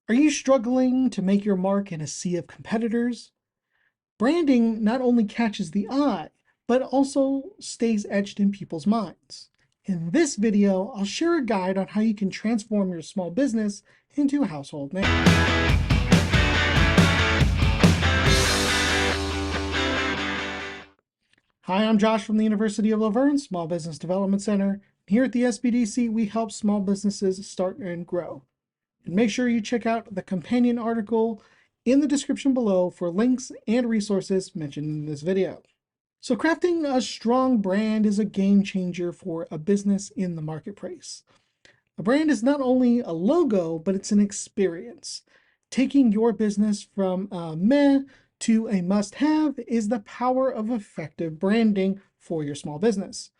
Are you struggling to make your mark in a sea of competitors? Branding not only catches the eye, but also stays etched in people's minds. In this video, I'll share a guide on how you can transform your small business into a household name. Hi, I'm Josh from the University of Laverne Small Business Development Center. Here at the SBDC, we help small businesses start and grow. And make sure you check out the companion article in the description below for links and resources mentioned in this video. So crafting a strong brand is a game changer for a business in the marketplace. A brand is not only a logo, but it's an experience. Taking your business from a meh to a must-have is the power of effective branding for your small business.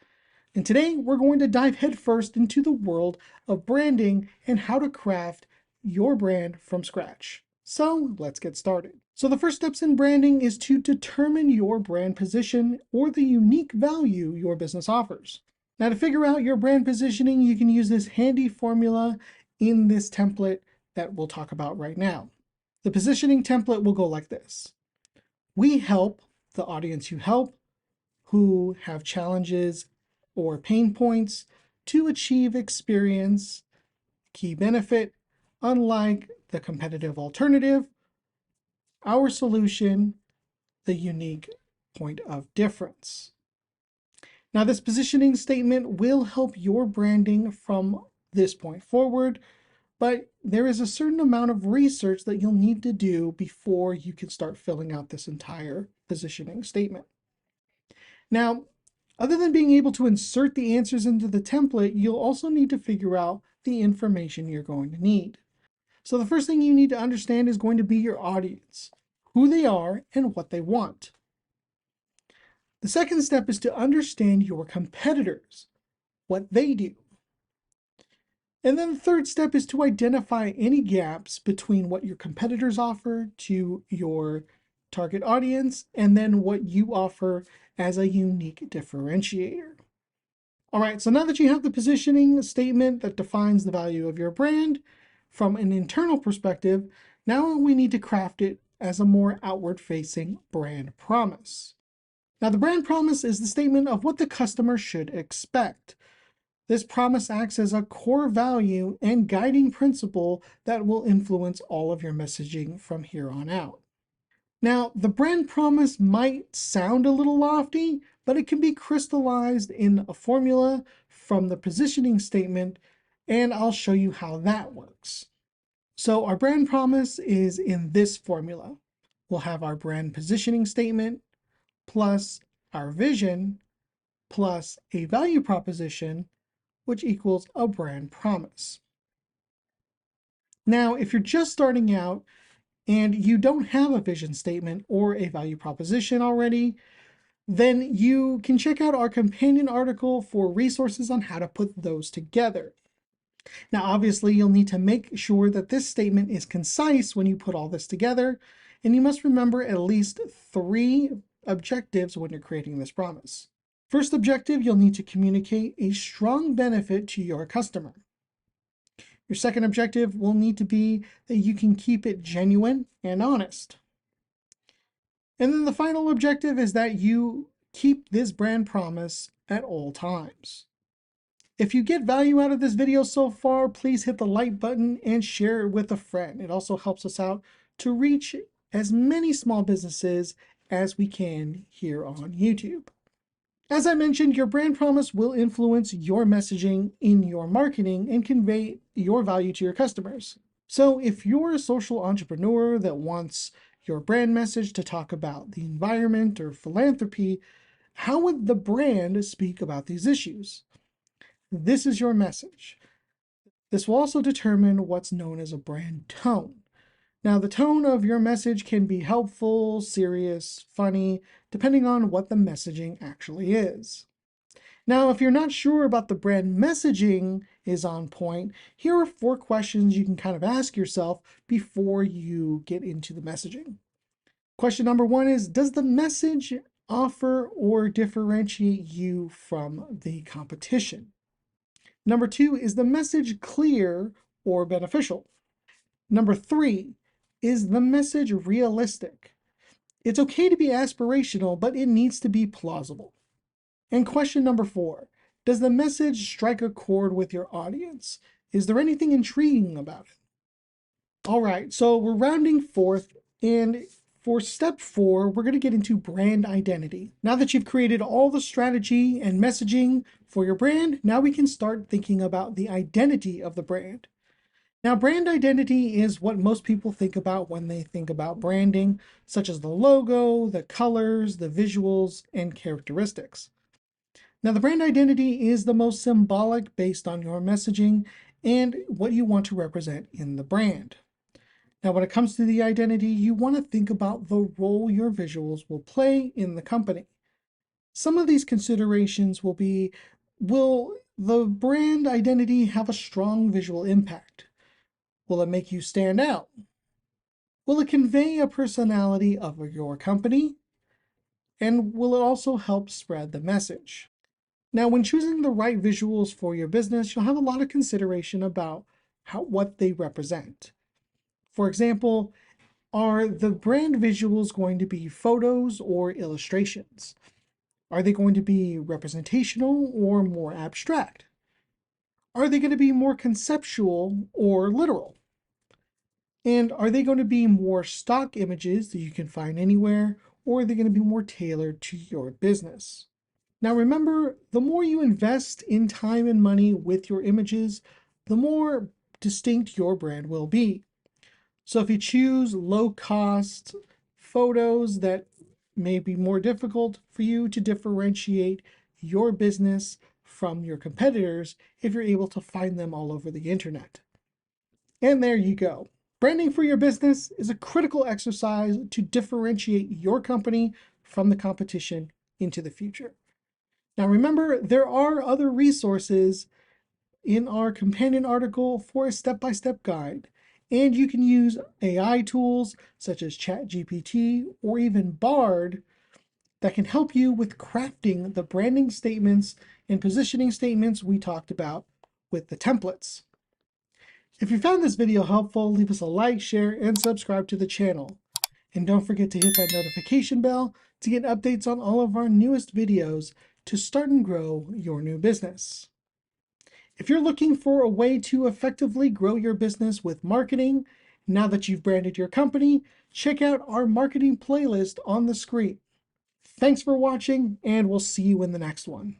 And today we're going to dive headfirst into the world of branding and how to craft your brand from scratch. So let's get started. So the first steps in branding is to determine your brand position or the unique value your business offers. Now to figure out your brand positioning, you can use this handy formula in this template that we'll talk about right now. The positioning template will go like this. We help the audience you help who have challenges or pain points to achieve experience, key benefit. Unlike the competitive alternative, our solution, the unique point of difference. Now, this positioning statement will help your branding from this point forward, but there is a certain amount of research that you'll need to do before you can start filling out this entire positioning statement. Now, other than being able to insert the answers into the template, you'll also need to figure out the information you're going to need. So the first thing you need to understand is going to be your audience, who they are and what they want. The second step is to understand your competitors, what they do. And then the third step is to identify any gaps between what your competitors offer to your target audience and then what you offer as a unique differentiator. All right, so now that you have the positioning statement that defines the value of your brand from an internal perspective, now we need to craft it as a more outward-facing brand promise. Now, the brand promise is the statement of what the customer should expect. This promise acts as a core value and guiding principle that will influence all of your messaging from here on out. Now, the brand promise might sound a little lofty, but it can be crystallized in a formula from the positioning statement, and I'll show you how that works. So our brand promise is in this formula. We'll have our brand positioning statement plus our vision plus a value proposition, which equals a brand promise. Now, if you're just starting out and you don't have a vision statement or a value proposition already, then you can check out our companion article for resources on how to put those together. Now, obviously, you'll need to make sure that this statement is concise when you put all this together, and you must remember at least 3 objectives when you're creating this promise. First objective, you'll need to communicate a strong benefit to your customer. Your second objective will need to be that you can keep it genuine and honest. And then the final objective is that you keep this brand promise at all times. If you get value out of this video so far, please hit the like button and share it with a friend. It also helps us out to reach as many small businesses as we can here on YouTube. As I mentioned, your brand promise will influence your messaging in your marketing and convey your value to your customers. So if you're a social entrepreneur that wants your brand message to talk about the environment or philanthropy, how would the brand speak about these issues? This is your message. This will also determine what's known as a brand tone. Now, the tone of your message can be helpful, serious, funny, depending on what the messaging actually is. Now, if you're not sure about the brand messaging is on point, here are 4 questions you can kind of ask yourself before you get into the messaging. Question number 1 is, does the message offer or differentiate you from the competition? Number 2, is the message clear or beneficial? Number 3, is the message realistic? It's okay to be aspirational, but it needs to be plausible. And question number 4, does the message strike a chord with your audience? Is there anything intriguing about it? All right, so we're rounding fourth, and for step 4, we're going to get into brand identity. Now that you've created all the strategy and messaging for your brand, now we can start thinking about the identity of the brand. Now, brand identity is what most people think about when they think about branding, such as the logo, the colors, the visuals, and characteristics. Now, the brand identity is the most symbolic based on your messaging and what you want to represent in the brand. Now, when it comes to the identity, you want to think about the role your visuals will play in the company. Some of these considerations will be, will the brand identity have a strong visual impact? Will it make you stand out? Will it convey a personality of your company? And will it also help spread the message? Now, when choosing the right visuals for your business, you'll have a lot of consideration about what they represent. For example, are the brand visuals going to be photos or illustrations? Are they going to be representational or more abstract? Are they going to be more conceptual or literal? And are they going to be more stock images that you can find anywhere, or are they going to be more tailored to your business? Now remember, the more you invest in time and money with your images, the more distinct your brand will be. So if you choose low-cost photos that may be more difficult for you to differentiate your business from your competitors if you're able to find them all over the internet. And there you go. Branding for your business is a critical exercise to differentiate your company from the competition into the future. Now remember, there are other resources in our companion article for a step-by-step guide, and you can use AI tools such as ChatGPT or even Bard that can help you with crafting the branding statements and positioning statements we talked about with the templates. If you found this video helpful, leave us a like, share, and subscribe to the channel. And don't forget to hit that notification bell to get updates on all of our newest videos to start and grow your new business. If you're looking for a way to effectively grow your business with marketing, now that you've branded your company, check out our marketing playlist on the screen. Thanks for watching, and we'll see you in the next one.